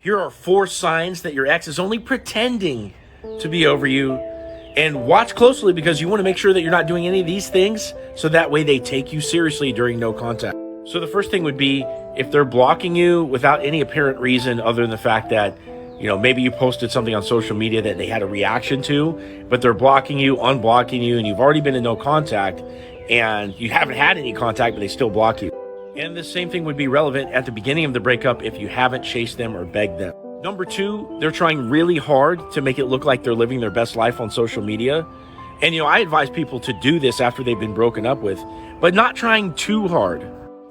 Here are 4 signs that your ex is only pretending to be over you. And watch closely because you want to make sure that you're not doing any of these things so that way they take you seriously during no contact. So the first thing would be if they're blocking you without any apparent reason other than the fact that, maybe you posted something on social media that they had a reaction to, but they're blocking you, unblocking you, and you've already been in no contact and you haven't had any contact, but they still block you. And the same thing would be relevant at the beginning of the breakup if you haven't chased them or begged them. Number 2, they're trying really hard to make it look like they're living their best life on social media. And, I advise people to do this after they've been broken up with, but not trying too hard.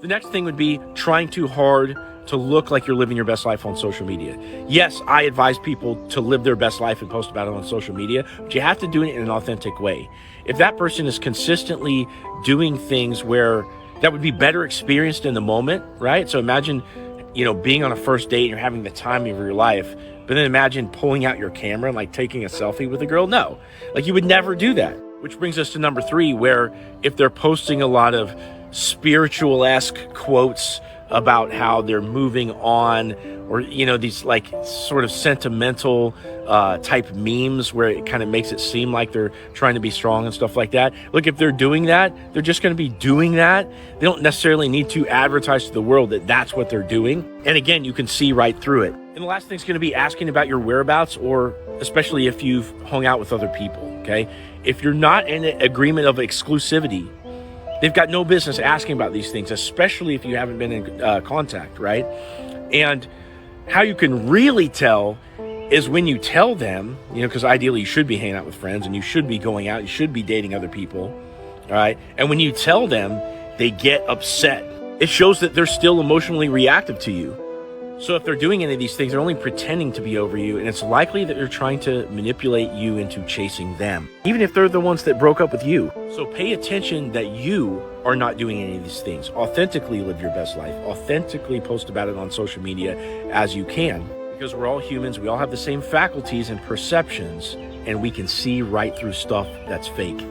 The next thing would be trying too hard to look like you're living your best life on social media. Yes, I advise people to live their best life and post about it on social media, but you have to do it in an authentic way. If that person is consistently doing things where that would be better experienced in the moment, right? So imagine, being on a first date and you're having the time of your life, but then imagine pulling out your camera and like taking a selfie with a girl. No, you would never do that. Which brings us to number 3, where if they're posting a lot of spiritual-esque quotes about how they're moving on, or these sort of sentimental type memes where it kind of makes it seem like they're trying to be strong and stuff like that. Look, if they're doing that, they're just going to be doing that. They don't necessarily need to advertise to the world that that's what they're doing. And again, you can see right through it. And the last thing's going to be asking about your whereabouts, or especially if you've hung out with other people, okay? If you're not in an agreement of exclusivity, they've got no business asking about these things, especially if you haven't been in contact, right? And how you can really tell is when you tell them, because ideally you should be hanging out with friends and you should be going out, you should be dating other people, all right? And when you tell them, they get upset. It shows that they're still emotionally reactive to you. So if they're doing any of these things, they're only pretending to be over you, and it's likely that they're trying to manipulate you into chasing them, even if they're the ones that broke up with you. So pay attention that you are not doing any of these things. Authentically live your best life. Authentically post about it on social media as you can, because we're all humans. We all have the same faculties and perceptions, and we can see right through stuff that's fake.